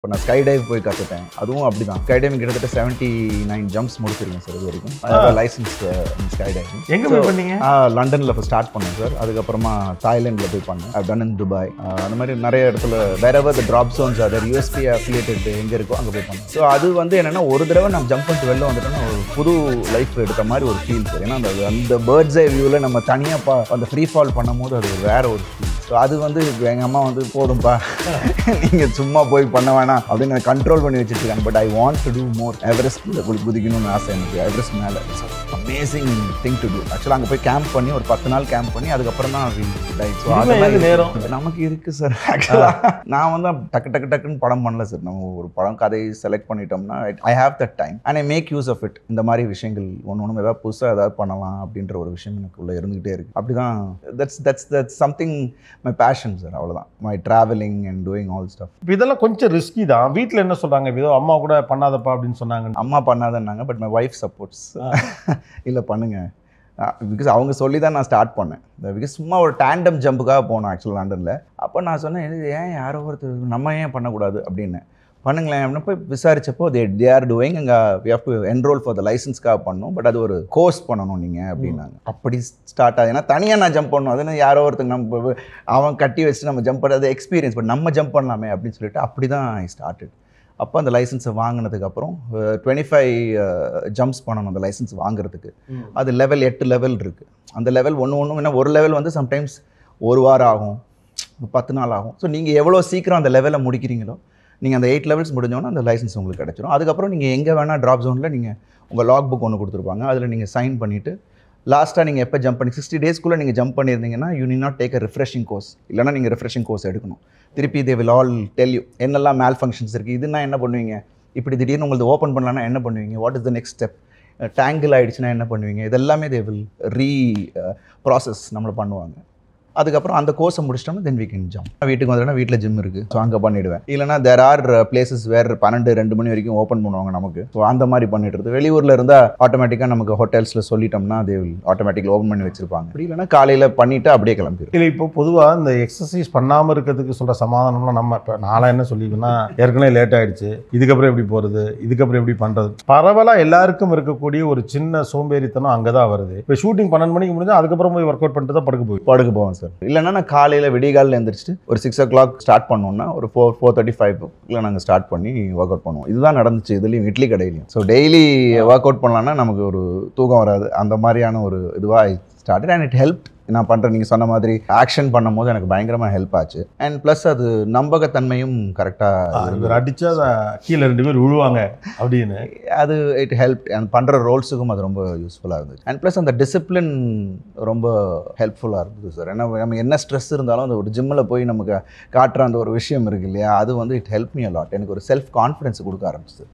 இப்போ நான் sky dive போய் கற்றுட்டேன். அதுவும் அப்படி தான். ஸ்கை டைவிங் கிட்டத்தட்ட 79 ஜம்ப்ஸ் முடிச்சிருக்கேன் சார் இது வரைக்கும். Licence skydiving. எங்கே போய் பண்ணீங்க? லண்டனில் இப்போ ஸ்டார்ட் பண்ணேன் சார். அதுக்கப்புறமா தாய்லாண்டில் போய் பண்ணேன். Done in Dubai. அந்த மாதிரி நிறைய இடத்துல wherever the drop zones other USP affiliated எங்கே இருக்கோ அங்கே போய் பண்ணேன். ஸோ அது வந்து என்னென்னா ஒரு தடவை நம்ம ஜம்ப் பண்ணிட்டு வெளில வந்துட்டோம்னா ஒரு புது லைஃப் எடுத்த மாதிரி ஒரு ஃபீல் சார். ஏன்னா அந்த பேர்ட்ஸ் ஐ வியூவில் நம்ம தனியாக அந்த ஃப்ரீ ஃபால் பண்ணும் போது அது வேற ஒரு ஃபீல். ஸோ அது வந்து எங்கள் அம்மா வந்து போதும்பா நீங்கள் சும்மா போய் பண்ண வேணாம் அப்படின்னு நான் கண்ட்ரோல் பண்ணி வச்சுருக்காங்க. But I want to do more. எவரெஸ்ட்டில் குதிக்கணும்னு ஆசை எனக்கு. எவரெஸ்ட் மேலே அமேசிங் திங் டு டூ. ஆக்சுவலாக அங்கே போய் கேம்ப் பண்ணி ஒரு 10 நாள் கேம்ப் பண்ணி அதுக்கப்புறம் தான் ஸோ அது மாதிரி நேரம் நமக்கு இருக்குது சார். ஆக்சுவலாக நான் வந்து டக்குன்னு படம் பண்ணல சார். நம்ம ஒரு படம் கதை செலக்ட் பண்ணிட்டோம்னா I have that time and I make use of it. இந்த மாதிரி விஷயங்கள் ஒன்று ஏதாவது புதுசாக ஏதாவது பண்ணலாம் அப்படின்ற ஒரு விஷயம் எனக்கு உள்ள இருந்துகிட்டே இருக்குது. அப்படி தான் that's something my passion sir. அவ்வளோதான். My travelling and doing all stuff. இப்போ இதெல்லாம் கொஞ்சம் ரிஸ்கி தான். வீட்டில் என்ன சொல்கிறாங்க? இப்போ அம்மா கூட பண்ணாதப்பா அப்படின்னு சொன்னாங்க. அம்மா பண்ணாதன்னாங்க. But my wife supports. இல்லை பண்ணுங்க. பிகாஸ் அவங்க சொல்லி தான் நான் ஸ்டார்ட் பண்ணேன். பிகாஸ் சும்மா ஒரு டேண்டம் ஜம்புக்காக போனேன் ஆக்சுவல் லண்டனில். அப்போ நான் சொன்னேன் ஏன் யாரோ ஒருத்தர் நம்ம ஏன் பண்ணக்கூடாது அப்படின்னு. பண்ணுங்களேன் அப்படின்னு போய் விசாரிச்சப்போ தே ஆர் டூயிங். அங்கே we have to enrol for the லைசன்ஸ்க்காக பண்ணணும். பட் அது ஒரு கோர்ஸ் பண்ணணும் நீங்கள் அப்படின்னாங்க. அப்படி ஸ்டார்ட் ஆகுது. ஏன்னா தனியாக நான் ஜம்ப் பண்ணணும். அதுன்னு யாரோ ஒருத்தங்க நம்ம அவன் கட்டி வச்சு நம்ம ஜம்ப் பண்ணுறது எக்ஸ்பீரியன்ஸ். பட் நம்ம ஜம்ப் பண்ணலாமே அப்படின்னு சொல்லிட்டு அப்படி தான் ஐ ஸ்டார்டட். அப்போ அந்த லைசன்ஸை வாங்கினதுக்கப்புறம் 25 ஜம்ப்ஸ் பண்ணணும் அந்த லைசன்ஸ் வாங்குறதுக்கு. அது லெவல் 8 லெவல் இருக்குது. அந்த லெவல் ஒன்று ஏன்னா ஒரு லெவல் வந்து சம்டைம்ஸ் ஒரு வாரம் ஆகும், 10 நாள் ஆகும். ஸோ நீங்கள் எவ்வளோ சீக்கிரம் அந்த லெவலை முடிக்கிறீங்களோ நீங்கள் அந்த 8 லெவல்ஸ் முடிஞ்சோன்னா அந்த லைசன்ஸ் உங்களுக்கு கிடச்சிரும். அதுக்கப்புறம் நீங்கள் எங்கே வேணால் ட்ராப் ஜோனில் நீங்கள் உங்கள் லாக் புக் ஒன்று கொடுத்துருப்பாங்க. அதில் நீங்கள் சைன் பண்ணிவிட்டு லாஸ்ட்டாக நீங்கள் எப்போ ஜம்ப் பண்ணி 60 டேஸ்க்குள்ளே நீங்கள் ஜம்ப் பண்ணியிருந்தீங்கன்னா you need not take a refreshing course. இல்லைனா நீங்கள் ரிஃப்ரெஷிங் கோர்ஸ் எடுக்கணும். திருப்பி they will all tell you என்னெல்லாம் மேல் ஃபங்க்ஷன்ஸ் இருக்குது, இதுனா என்ன பண்ணுவீங்க, இப்படி திடீர்னு உங்களுக்கு ஓப்பன் பண்ணலான்னா என்ன பண்ணுவீங்க, what is the next step, tangle ஆகிடுச்சுன்னா என்ன பண்ணுவீங்க, இதெல்லாமே தே வில் ப்ராசஸ் நம்மளை பண்ணுவாங்க. அதுக்கப்புறம் அந்த கோர்ஸை முடிச்சிட்டோம்னா தென் வீ கேன் ஜம்ப். வீட்டுக்கு வந்துட்டோன்னா வீட்டில் ஜிம் இருக்குது. ஸோ அங்கே பண்ணிவிடுவேன். இல்லைனா தேர் ஆர் பிளேசஸ் வேறு 12-2 மணி வரைக்கும் ஓப்பன் பண்ணுவாங்க நமக்கு. ஸோ அந்த மாதிரி பண்ணிட்டு வெளியூரில் இருந்தால் ஆட்டோமேட்டிக்காக நமக்கு ஹோட்டல்ஸில் சொல்லிட்டோம்னா தே வில் ஆட்டோமேட்டிக்கில் ஓப்பன் பண்ணி வச்சிருப்பாங்க. அப்படி இல்லைனா காலையில் பண்ணிவிட்டு அப்படியே கிளம்பிடும். இல்லை இப்போ பொதுவாக இந்த எக்ஸசைஸ் பண்ணாமல் இருக்கிறதுக்கு சொல்கிற சமாதானம்லாம் நம்ம இப்போ நாளாக என்ன சொல்லிங்கன்னா ஏற்கனவே லேட் ஆகிடுச்சு, இதுக்கப்புறம் எப்படி போகிறது, இதுக்கப்புறம் எப்படி பண்ணுறது. பரவலாக எல்லாருக்கும் இருக்கக்கூடிய ஒரு சின்ன சோம்பேறித்தனம் அங்கே தான் வருது. இப்போ ஷூட்டிங் 12 மணிக்கு முடிஞ்சால் அதுக்கப்புறம் போய் ஒர்க் அவுட் பண்ணிட்டு தான் படுக்க போவேன் சார். இல்லைன்னா நான் காலையில் விடிகாலில் எழுந்திரிச்சிட்டு ஒரு 6 o'clock ஸ்டார்ட் பண்ணோம்னா ஒரு 4:35 நாங்கள் ஸ்டார்ட் பண்ணி ஒர்க் அவுட் பண்ணுவோம். இதுதான் நடந்துச்சு இதுலேயும் இட்லி கடையிலையும். ஸோ டெய்லி ஒர்க் அவுட் பண்ணலான்னா நமக்கு ஒரு தூக்கம் வராது. அந்த மாதிரியான ஒரு இதுவாக ஸ்டார்டட் அண்ட் இட் ஹெல்ப். நான் பண்ணுறேன் நீங்கள் சொன்ன மாதிரி ஆக்ஷன் பண்ணும் போது எனக்கு பயங்கரமாக ஹெல்ப் ஆச்சு. அண்ட் ப்ளஸ் அது நம்பகத்தன்மையும் கரெக்டாக இவர் அடித்தா கீழே 2 பேர் விழுவாங்க அப்படின்னு அது இட் ஹெல்ப். அண்ட் பண்ணுற ரோல்ஸுக்கும் அது ரொம்ப யூஸ்ஃபுல்லாக இருந்துச்சு. அண்ட் ப்ளஸ் அந்த டிசிப்ளின் ரொம்ப ஹெல்ப்ஃபுல்லாக இருந்தது சார். ஏன்னா நம்ம என்ன ஸ்ட்ரெஸ் இருந்தாலும் அந்த ஒரு ஜிம்மில் போய் நமக்கு காட்டுற அந்த ஒரு விஷயம் இருக்கு இல்லையா, அது வந்து it help me a lot. எனக்கு ஒரு செல்ஃப் கான்ஃபிடன்ஸ் கொடுக்க ஆரம்பிச்சு.